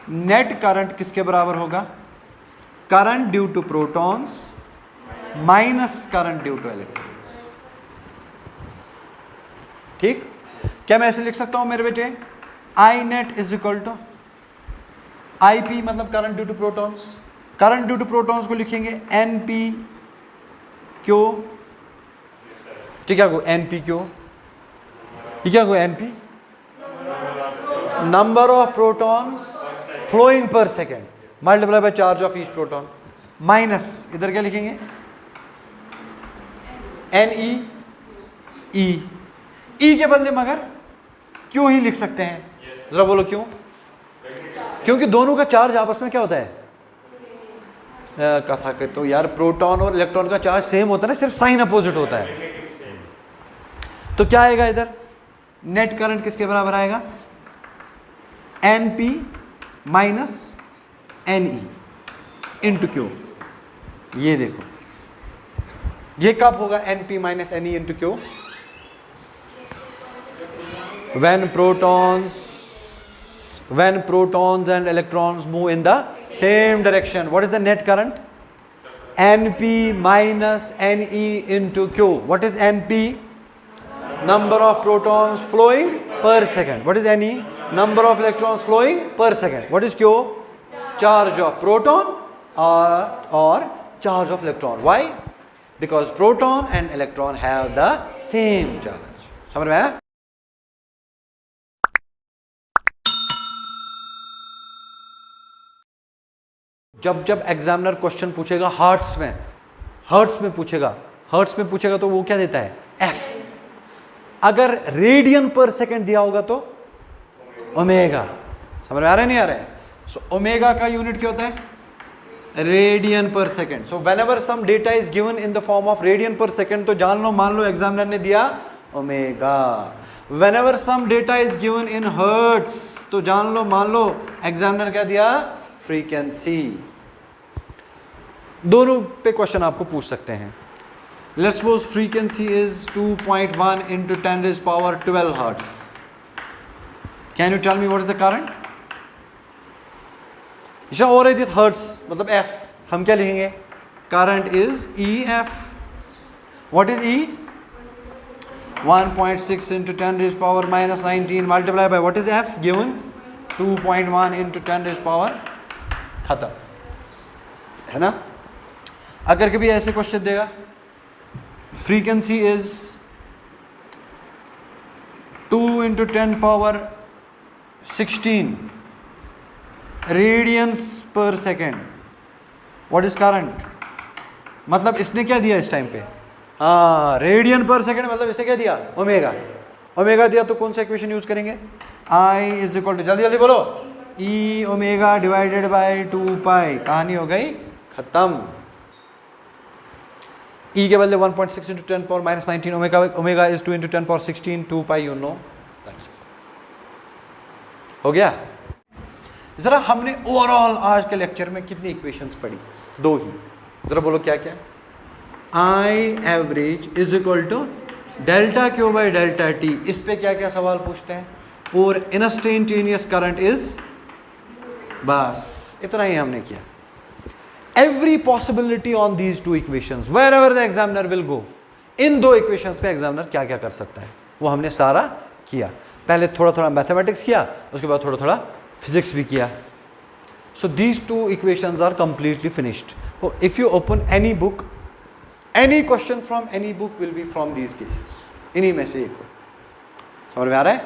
Net current किसके बराबर होगा? Current due to protons minus current due to electrons. ठीक, क्या मैं ऐसे लिख सकता हूं मेरे बेटे? I net is equal to I P, मतलब current due to protons. Current due to protons को लिखेंगे एन पी क्यू। ठीक है, एन पी क्यू, ये क्या को N P? Number of protons flowing per second multiply by charge of each proton, minus इधर क्या लिखेंगे? N E. ई के बदले मगर क्यों ही लिख सकते हैं, जरा बोलो क्यों? क्योंकि दोनों का चार्ज आपस में क्या होता है? कथा के तो यार प्रोटॉन और इलेक्ट्रॉन का चार्ज सेम होता है ना, सिर्फ साइन अपोजिट होता है। तो क्या आएगा इधर? नेट करंट किसके बराबर आएगा? N P minus N E into Q. ये देखो, ये कब होगा N P minus N E into Q? when protons and electrons move in the same direction. What is the net current? Np minus Ne into Q. What is Np? Number of protons flowing per second. What is Ne? Number of electrons flowing per second. What is Q? Charge of proton or charge of electron. Why? Because proton and electron have the same charge. समझ में आया? जब जब examiner question पूछेगा hertz में पूछेगा तो वो क्या देता है? एफ। अगर रेडियन पर सेकंड दिया होगा तो ओमेगा। समझ में आ रहा है नहीं आ रहा है? सो ओमेगा का यूनिट क्या होता है? Radian per second. So whenever some data is given in the form of radian per second तो जान लो, मान लो एग्जामिनर ने दिया omega. Whenever some data is given in hertz तो जान लो, मान लो एग्जामिनर क्या दिया? फ्रीक्वेंसी। दोनों पे क्वेश्चन आपको पूछ सकते हैं। Let's suppose frequency is 2.1 into 10 raised power 12 hertz. Can you tell me what is the current? इशा हो रही थी हर्ट्स मतलब F, हम क्या लिखेंगे? Current is EF. What is E? 1.6 into 10 raised power minus 19 multiply by what is F given? 2.1 into 10 raised power, खत्म है ना? अगर कभी ऐसे क्वेश्चन देगा frequency is 2 into 10 power 16 radiance पर सेकेंड, व्हाट इज करंट? मतलब इसने क्या दिया इस टाइम पे? हाँ, रेडियन पर सेकेंड, मतलब इसने क्या दिया? ओमेगा दिया तो कौन सा इक्वेशन यूज करेंगे? आई इज इक्वल टू, जल्दी जल्दी बोलो, ई ओमेगा डिवाइडेड बाय 2 पाई। कहानी हो गई खत्म। ई के बदले 1.6 into 10 power minus 19, omega is 2 into 10 power 16, 2 pi, you know, that's it. हो गया? जरा हमने ओवरऑल आज के लेक्चर में कितनी इक्वेशंस पढ़ी? 2 ही। जरा बोलो क्या क्या? I average is equal to delta Q by delta T. इस पे क्या क्या सवाल पूछते हैं? और इंस्टेंटेनियस करंट इज, बस इतना ही हमने किया। Every possibility on these 2 equations wherever the examiner will go, इन 2 इक्वेशंस पे एग्जामिनर क्या क्या कर सकता है वो हमने सारा किया। पहले थोड़ा थोड़ा मैथमेटिक्स किया, उसके बाद थोड़ा थोड़ा फिजिक्स भी किया। So these 2 equations are completely finished. If you open any book, any question from any book will be from these cases, इन्हीं में से एक हो। समझ में आ रहा है?